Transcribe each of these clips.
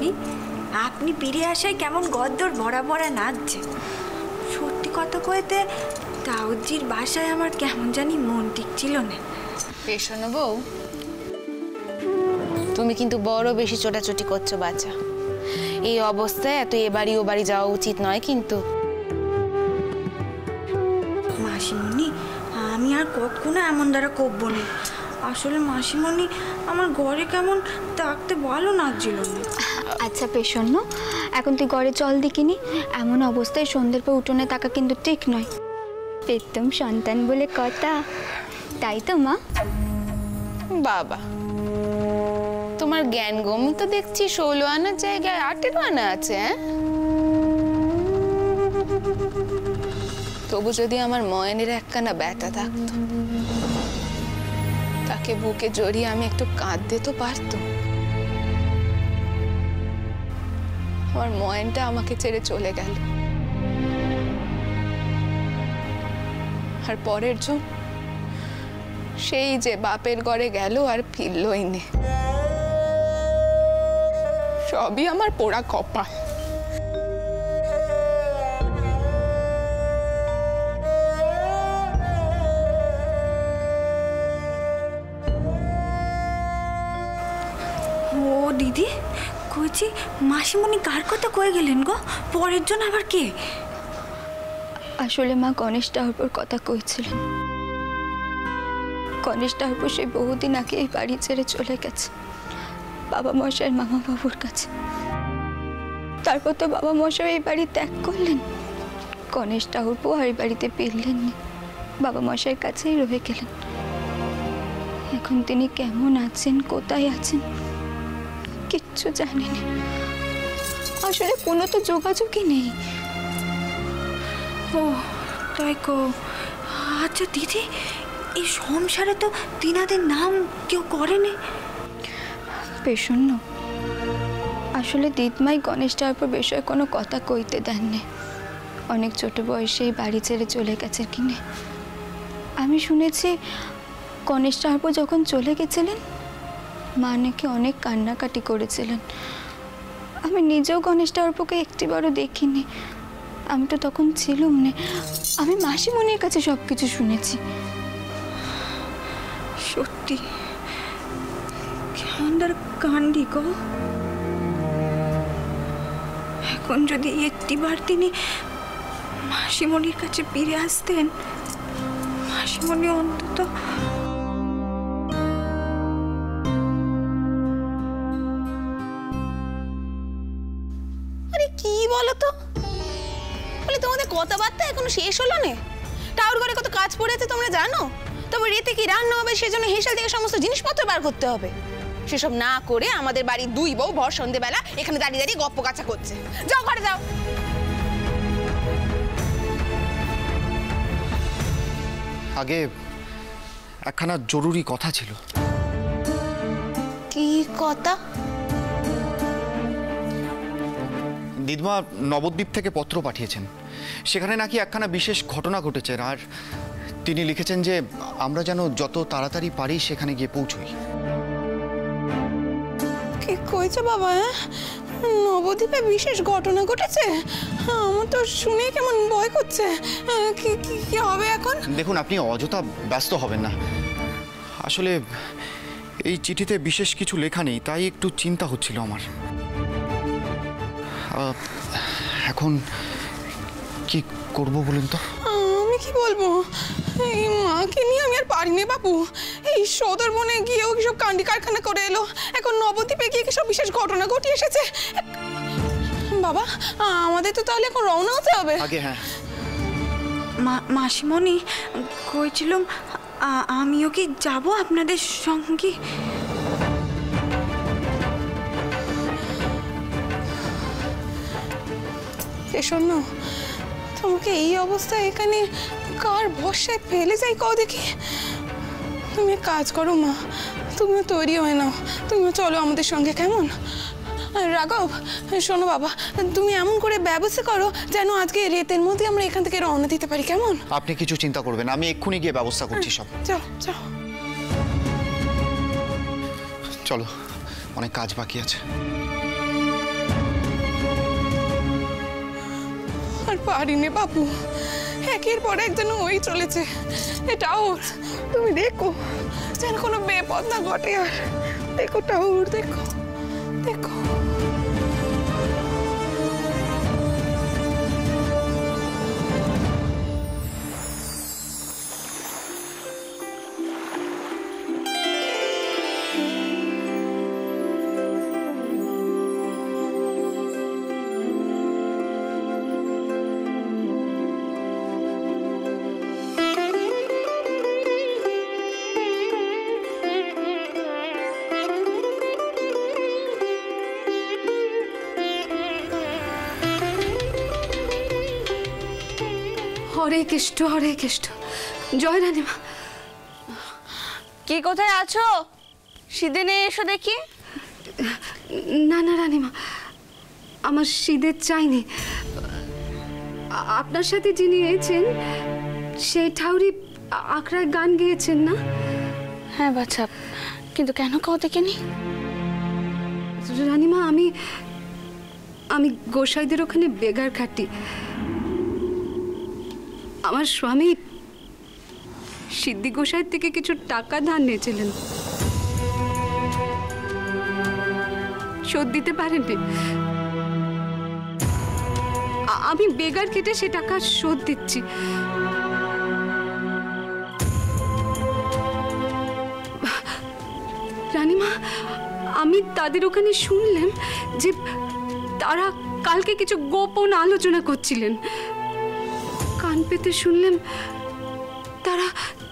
মাসিমণি, আপনি ফিরে আসায় কেমন গদ্দর ভরা ভরা নাচছে। সত্যি কথা কইতে দাউদজির বাসায় আমার কেমন জানি মন টিকছিল না। শোনো বউ, তুমি কিন্তু বড় বেশি ছোটাছুটি করছো বাচ্চা। এই অবস্থায় এত এ বাড়ি ও বাড়ি যাওয়া উচিত নয় কিন্তু। মাসিমণি, আমি আর কখনো এমন দ্বারা করবো না। আসলে মাসিমণি, আমার ঘরে কেমন থাকতে ভালো লাগছিল না। আচ্ছা পেশন্য, এখন তুই ঘরে চল দেখিনি। এমন অবস্থায় সন্ধ্যের পর উঠোনে থাকা কিন্তু ঠিক নয়। প্রথম সন্তান বলে কথা, তাই তো মা? বাবা, তোমার জ্ঞান গমি তো দেখছি 16 আনার জায়গায় 18 আনা আছে। তবু যদি আমার ময়নের একখানা ব্যথা থাকতো, তাকে বুকে জড়িয়ে আমি একটু কাঁদতে তো পারতাম। আমার ময়নটা আমাকে ছেড়ে চলে গেল, আর পরের জন সেই যে বাপের ঘরে গেল আর ফিরলই নে। সবই আমার পোড়া কপাল। ও দিদি, কইছি মাসিমণি কার কথা কয়ে গেলেন গো? পরের জন আবার কে? আসলে মা গণেশ ঠাকুর কথা কইছিলেন। গণেশ ঠাকুর সেই বহুদিন আগে এই বাড়ি ছেড়ে চলে গেছে বাবা মশাই মামা বাবুর কাছে। তারপর তো বাবা মশাই এই বাড়ি ত্যাগ করলেন। গণেশ ঠাকুর আর এই বাড়িতে ফিরলেন না, বাবা মশাইয়ের কাছেই রয়ে গেলেন। এখন তিনি কেমন আছেন, কোথায় আছেন, কিচ্ছু জানি না। আসলে কোনো তো যোগাযোগই নেই। ও তাই কো। আচ্ছা দিদি, এই সংসারে তো তিনাদের নাম কেউ করেনি। পেশন্য, আসলে দিদমাই গণেশ ঠাকুর বিষয়ে কোনো কথা কইতে দেননি। অনেক ছোট বয়সেই বাড়ি ছেড়ে চলে গেছে কিনে। আমি শুনেছি গণেশ ঠাকুর যখন চলে গেছিলেন, মা নাকি অনেক কান্নাকাটি করেছিলেন। আমি নিজেও গণেশ ঠাকুরকে একটিবারও দেখিনি। আমি তো তখন ছিলাম না। আমি মাসিমণির কাছে সব কিছু শুনেছি। সত্যি কেমন কান্দি গো। এখন যদি একটিবার তিনি মাসিমণির কাছে ফিরে আসতেন, মাসিমণি অন্তত। আরে কি বলো তো, বলে তোমাদের কথাবার্তা এখনো শেষ হলো না? টাউর ঘরে কত কাজ পড়ে আছে তোমরা জানো? তবে রেতে কি রান্না হবে, সেজন্য হেসাল থেকে সমস্ত জিনিসপত্র বার করতে হবে। সেসব না করে আমাদের বাড়ির দুই বউ ভর সন্ধ্যেবেলা এখানে দাঁড়িয়ে দাঁড়িয়ে গপ্প কাছা করছে। যাও ঘরে যাও। আগে একখানা জরুরি কথা ছিল। কি কথা? দিদমা নবদ্বীপ থেকে পত্র পাঠিয়েছেন। সেখানে নাকি একখানা বিশেষ ঘটনা ঘটেছে, আর তিনি লিখেছেন যে আমরা যেন যত তাড়াতাড়ি পারি সেখানে গিয়ে পৌঁছই। কি কইছো বাবা? নবদ্বীপে বিশেষ ঘটনা ঘটেছে? আমার তো শুনে কেমন ভয় করছে। কি হবে এখন? দেখুন, আপনি অযথা ব্যস্ত হবেন না। আসলে এই চিঠিতে বিশেষ কিছু লেখা নেই, তাই একটু চিন্তা হচ্ছিল আমার। এখন কি করব বলুন তো? আমি কি বলবো? এই মাকে নিয়ে আমি আর পারি না বাবু। এই সদর বনে গিয়েও সব কান্ডি কারখানা করে এলো, এখন নবদ্বীপে গিয়ে সব বিশেষ ঘটনা ঘটিয়ে এসেছে। বাবা, আমাদের তো তাহলে এখন রওনা হতে হবে। আগে হ্যাঁ, মাসিমণি কইছিলাম আমিও কি যাব আপনাদের সঙ্গে? শোনো, তোমাকে এই অবস্থায় এখানে কার ভরসায় ফেলে যাই কও দেখি। তুমি কাজ করো মা, তুমিও তৈরি হয়ে নাও, তুমিও চলো আমাদের সঙ্গে, কেমন? রাঘব, শোনো বাবা, তুমি এমন করে ব্যবস্থা করো যেন আজকে রাতের মধ্যে আমরা এখান থেকে রওনা দিতে পারি, কেমন? আপনি কিছু চিন্তা করবেন, আমি এক্ষুনি গিয়ে ব্যবস্থা করছি সব। চলো চলো চলো, অনেক কাজ বাকি আছে। পারিনি বাবু, একের পর এক যেন ওই চলেছে। এটা ওর, তুমি দেখো যেন কোনো বেপদ না ঘটে। আর দেখো টাউর, দেখো দেখো। হরে কৃষ্ণ, হরে কৃষ্ণ। জয় রানীমা। কি কোথায় আছো? সিদে নিয়ে এসো দেখি। না না রানীমা, আমার সিঁদুর চাইনি। আপনার সাথে যিনি এসেছেন সেই ঠাউরি আখড়ায় গান গেয়েছেন না? হ্যাঁ বাচ্চা, কিন্তু কেন কাউ দেখিনি? রানীমা, আমি গোসাইদের ওখানে বেগার খাটি। আমার স্বামী সিদ্ধি গোসাইয়ের থেকে কিছু টাকা ধার নিয়েছিলেন, শোধ দিতে পারেননি। আমি বেগার কেটে সে টাকা শোধ দিচ্ছি। রানীমা, আমি তাদের ওখানে শুনলাম যে তারা কালকে কিছু গোপন আলোচনা করছিলেন। কান পেতে শুনলাম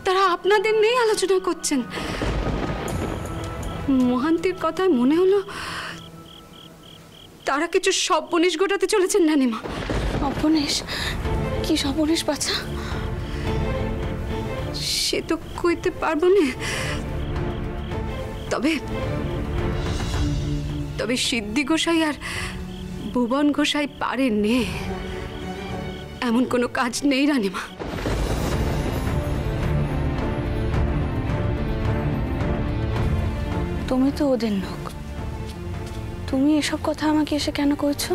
তারা আপনাদের নিয়ে আলোচনা করছেন। মহান্তির কথায় মনে হলো তারা কিছু সর্বনেশ ঘটাতে চলেছেন রানীমা। সর্বনেশ? কি সর্বনেশ বাচ্চা? সে তো কইতে পারবো না, তবে সিদ্ধি গোসাই আর ভুবন গোসাই পারেননি এমন কোনো কাজ নেই রানীমা। তুমি তো ওদের লোক, তুমি এসব কথা আমাকে এসে কেন কইছো?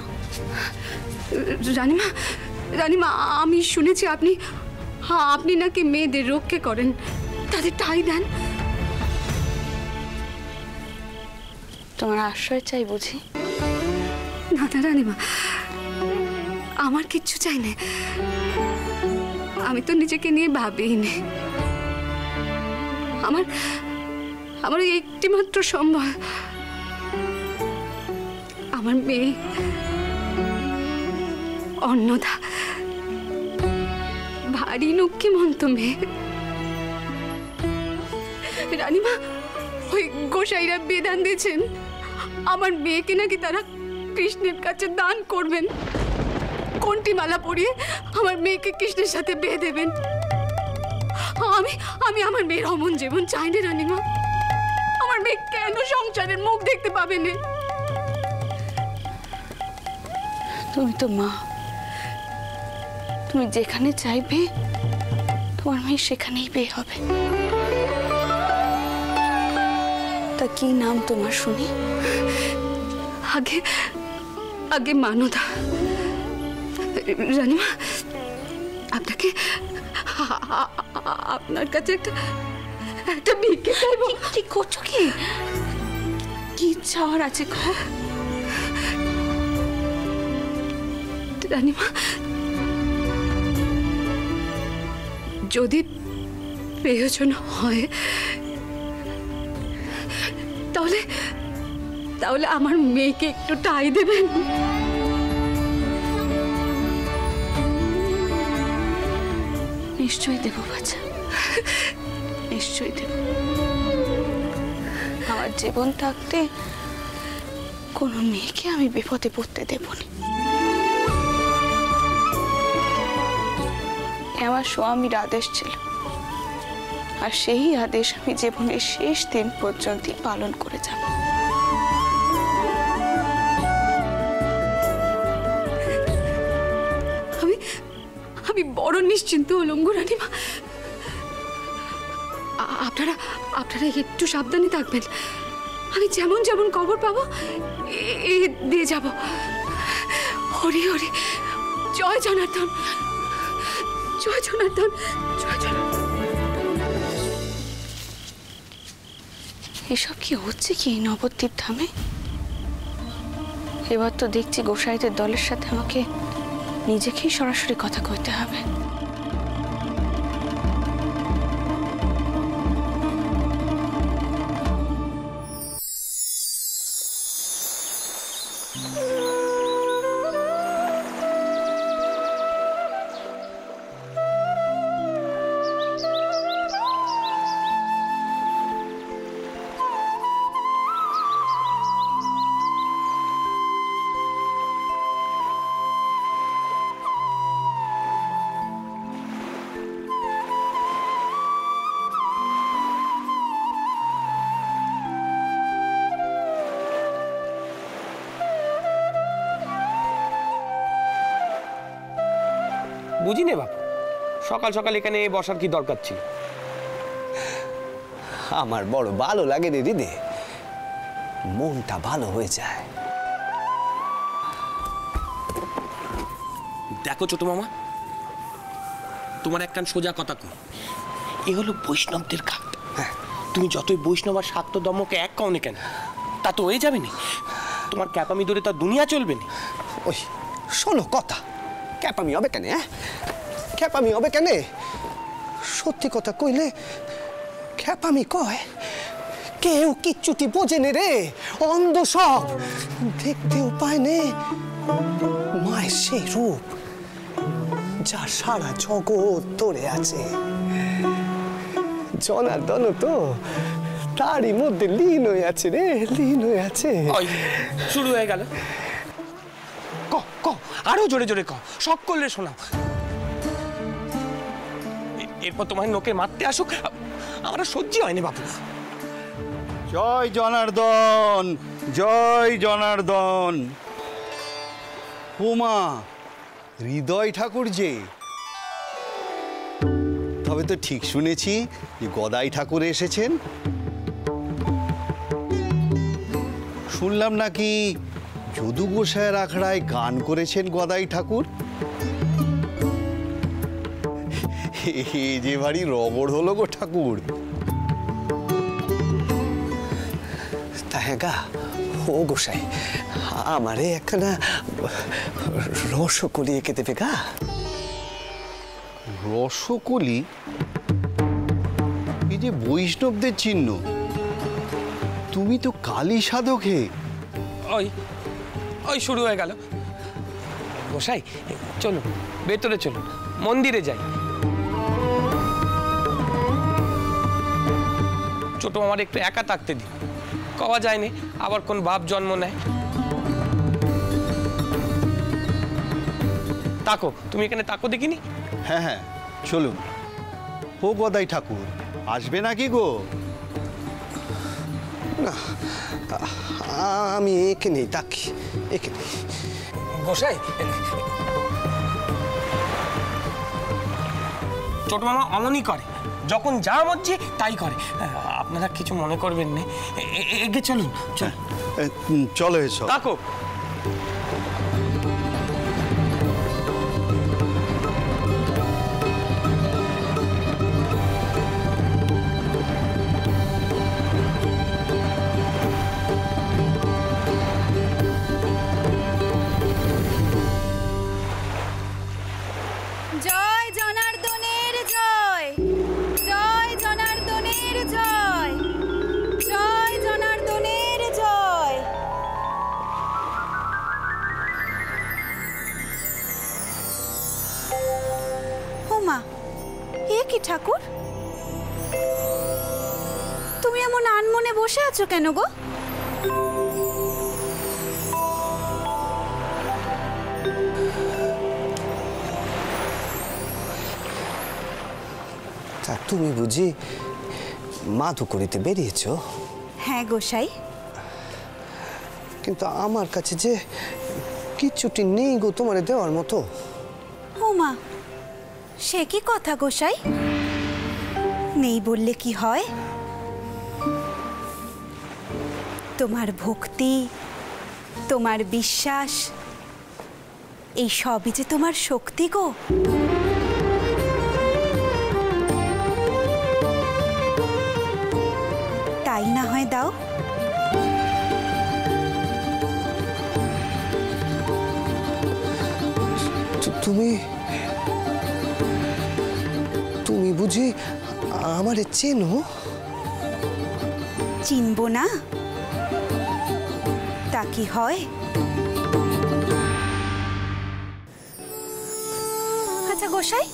রানীমা, রানীমা, আমি শুনেছি আপনি নাকি মেয়েদের রক্ষে করেন, তাদের ঠাঁই দেন। তোমার আশ্রয় চাই বুঝি? না না রানীমা, আমার কিচ্ছু চাই না। আমি তো নিজেকে নিয়ে ভাবিনি। আমার একটি মাত্র সম্বল আমার মেয়ে অন্নদা। ভারী লক্ষ্মীমন্ত মেয়ে। রানীমা, ওই গোসাইরা বিধান দিয়েছেন আমার মেয়েকে নাকি তারা কৃষ্ণের কাছে দান করবেন। কোনটি মালা পরিয়ে আমার মেয়েকে কৃষ্ণের সাথে বিয়ে দেবেন। আমি আমার মেয়ের অমন জীবন চাই না রানীমা। আমার মেয়ে কেন সংসারের মুখ দেখতে পাবে না? তুমি তো মা, তুমি যেখানে চাইবে তোমার মেয়ে সেখানেই বিয়ে হবে। তা কি নাম তোমার শুনি? আগে মানদা। রানীমা, আপনার কাছে একটা ভিক্ষে চাইবো। কি করছো? কি চাওয়ার আছে? রানীমা, যদি প্রয়োজন হয় তাহলে আমার মেয়েকে একটু ঠাঁই দেবেন। নিশ্চয়ই দেবো বাচ্চা, নিশ্চয়ই দেব। আমার জীবন থাকতে কোনো মেয়েকে আমি বিপদে পড়তে দেব না। আমার স্বামীর আদেশ ছিল, আর সেই আদেশ আমি জীবনের শেষ দিন পর্যন্ত পালন করে যাব। আমি বড় নিশ্চিন্ত হলাম গো রানীমা। আপনারা একটু সাবধানে থাকবেন। আমি যেমন খবর পাবো দিয়ে যাব। হরি হরি জয় জনার্দন, জয় জনার্দন, জয় জনার্দন। এসব কি হচ্ছে কি নবদ্বীপ ধামে? এবার তো দেখছি গোসাইদের দলের সাথে আমাকে নিজেকেই সরাসরি কথা কইতে হবে। বুঝি নে বাপু, সকাল সকাল এখানে বসার কি দরকার ছিল? আমার বড় ভালো লাগে রে দিদি, মনটা ভালো হয়ে যায়। দেখো ছোট মামা, তোমার একখান সোজা কথা কই, এ হলো বৈষ্ণবদের খাত। তুমি যতই বৈষ্ণব আর শাক্ত ধর্মকে এক কও না কেন, তা তো হয়ে যাবে না। তোমার ক্যাপামি ধরে তার দুনিয়া চলবে না। ওই শোনো কথা, ক্যাপামি হবে কেন? ক্যাপামি হবে কেন? সত্যি কথা কইলে ক্যাপামি কয়, কেউ কিচ্ছুটি বোঝে নে রে, অন্ধ সব, দেখতেও পায় নে মায়ের সেই রূপ যা সারা জগৎ ধরে আছে। জনার্দন তো তারই মধ্যে লীন হয়ে আছে রে, লীন হয়ে আছে। ওই শুরু হয়ে গেল, ক ক আরো জোরে জোরে ক, সব করলে শোনাও। এরপর তোমার নোকে মারতে আসুক, আমরা সহ্য হয়নি বাপু। জয় জনার্দন, জয় জনার্দন। উমা, হৃদয় ঠাকুর যে, তবে তো ঠিক শুনেছি যে গদাই ঠাকুর এসেছেন। শুনলাম নাকি যদু গোসাইয়ের আখড়ায় গান করেছেন গদাই ঠাকুর। এ যে ভারী রগড় হলো গো ঠাকুর। তা হ্যাঁ গা, ও গোসাই আমারে একখানা রসকলি এঁকে দেবে গা। রসকলি? এই যে বৈষ্ণবদের চিহ্ন, তুমি তো কালী সাধক হে। ওই ওই শুরু হয়ে গেল। গোসাই চলুন, ভেতরে চলুন, মন্দিরে যাই। ছোট আমার একটু একা থাকতে দিন, কওয়া যায়নি আবার কোন বাপ জন্ম নেয়। তাকো, তুমি এখানে তাকো দেখিনি? হ্যাঁ হ্যাঁ চলুন। ও গদাই ঠাকুর আসবে নাকি গো? না, আমি এখানেই থাকি, এখানে। গোসাই, ছোট মামা অমনই করে, যখন যা মর্জি তাই করে। আপনারা কিছু মনে করবেন না, এগিয়ে চলুন। চলো এসো। তাকো। জয় জনার্দনের জয়, জয় জনার্দনের জয়, জয় জনার্দনের জয়। ওমা, এ কি ঠাকুর, তুমি এমন আনমনে বসে আছো কেন গো? তা তুমি বুঝি মাধু করিতে বেরিয়েছ? হ্যাঁ গোসাই। কিন্তু আমার কাছে যে কিচ্ছুটি নেই গো তোমার দেওয়ার মতো। ওমা, সে কি কথা গোসাই, নেই বললে কি হয়? তোমার ভক্তি, তোমার বিশ্বাস, এই সবই যে তোমার শক্তি গো। তাই না হয় দাও। তুমি তুমি বুঝি আমারে চেনো? চিনবো না তা কি হয়? আচ্ছা গোসাই,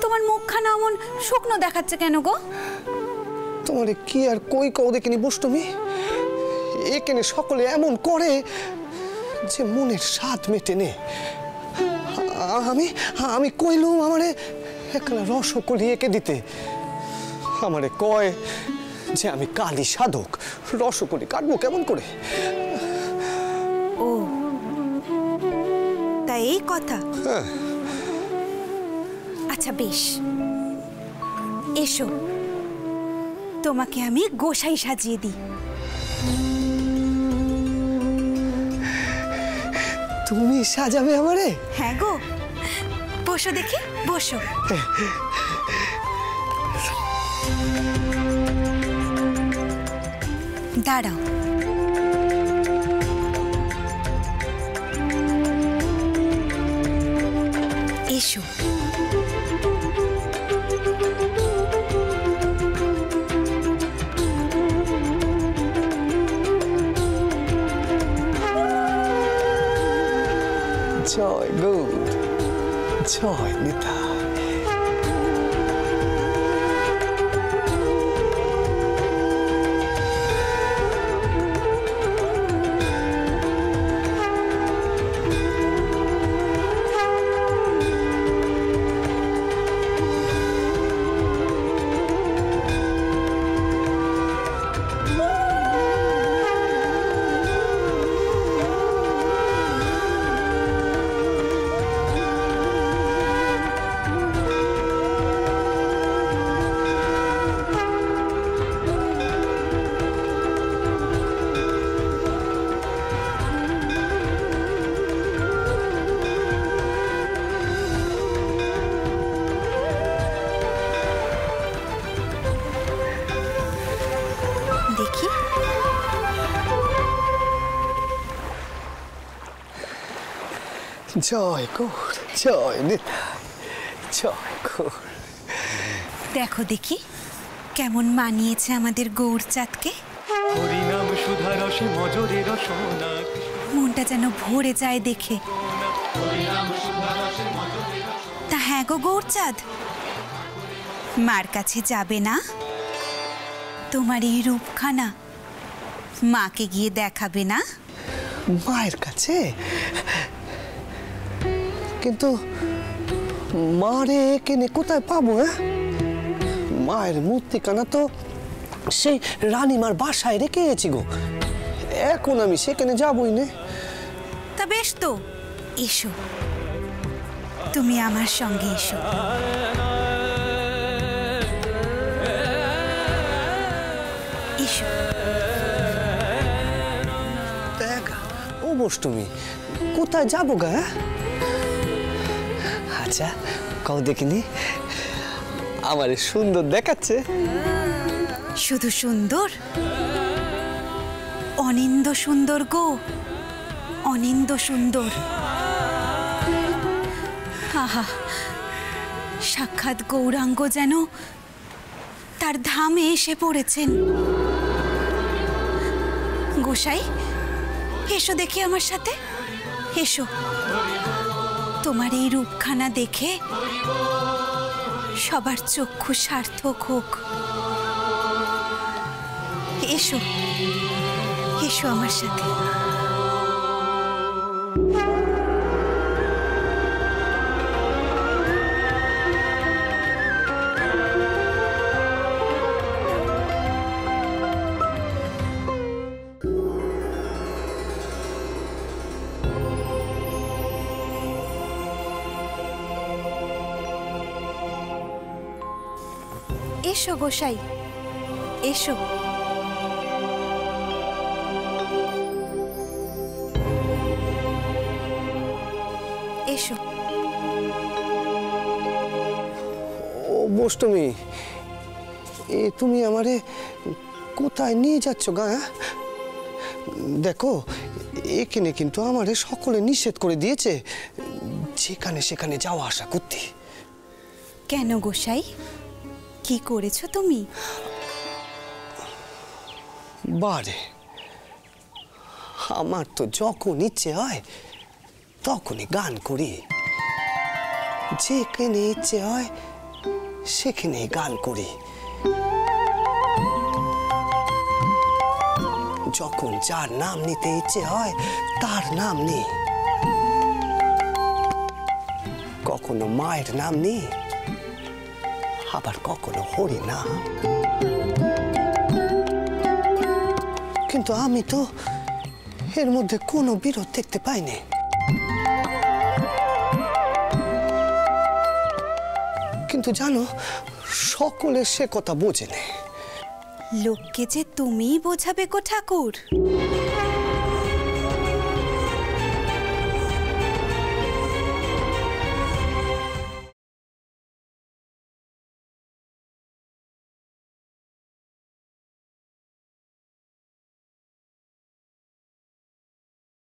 তোমার মুখখানা এমন শুকনো দেখাচ্ছে কেন গো? তোমারে কি আর কই কও দেখিনি বষ্টমী, এখানে সকলে এমন করে যে মনের স্বাদ মেটে নে। আমি আমি কইলুম আমারে একলা রসকলি এঁকে দিতে। আমারে কয় যে আমি কালী সাধক, রসকলি কাটবো কেমন করে? ও তাই এই কথা। আচ্ছা বেশ, এসো তোমাকে আমি গোসাই সাজিয়ে দিই। তুমি সাজাবে আমারে? হ্যাঁ গো, বসো দেখি, বসো। দাঁড়াও। এসো। জয় গৌর, জয় নিতাই। দেখি। জয় গৌর, জয় নিতাই, জয় গৌর। দেখো দেখি কেমন মানিয়েছে আমাদের গৌরচাঁদকে। হরিনাম সুধা রসে মজরে রসনা, মনটা যেন ভরে যায় দেখে। তা হ্যাঁ গো গৌরচাঁদ, মার কাছে যাবে না? তোমার এই রূপখানা মাকে গিয়ে দেখাবে না? মায়ের কাছে? কিন্তু মারে এখানে কোথায় পাবো? মায়ের মূর্তিখানা তো সেই রানীমার বাসায় রেখে গেছি গো, এখন আমি সেখানে যাবই না। তা বেশ তো, এসো তুমি আমার সঙ্গে এসো। এসো। ও বষ্টমী, কোথায় যাবো গা? আচ্ছা কও দেখিনি, আমার সুন্দর দেখাচ্ছে। শুধু সুন্দর, অনিন্দ সুন্দর গো, অনিন্দ সুন্দর। আহা, সাক্ষাৎ গৌরাঙ্গ যেন তার ধামে এসে পড়েছেন। গোসাই, এসো দেখি আমার সাথে, এসো। তোমার এই রূপখানা দেখে সবার চক্ষু সার্থক হোক। এসো, এসো আমার সাথে। এসো গোসাই, এসো। এসো। ও বৈষ্ণবী, এ তুমি আমারে কোথায় নিয়ে যাচ্ছ গা? দেখো, এখানে কিন্তু আমারে সকলে নিষেধ করে দিয়েছে যেখানে সেখানে যাওয়া আসা করতে। কেন গোসাই, কি করেছো তুমি? বারে, আমার তো যখন ইচ্ছে হয় তখনই গান করি, যেখানে ইচ্ছে হয় সেখানে গান করি। যখন যার নাম নিতে ইচ্ছে হয় তার নাম নিই, কখনো মায়ের নাম নিই, আবার কখনো হরি নাম। কিন্তু আমি তো এর মধ্যে কোনো বিরোধ দেখতে পাইনি। কিন্তু জানো, সকলে সে কথা বোঝে না। লোককে যে তুমিই বোঝাবে গো ঠাকুর।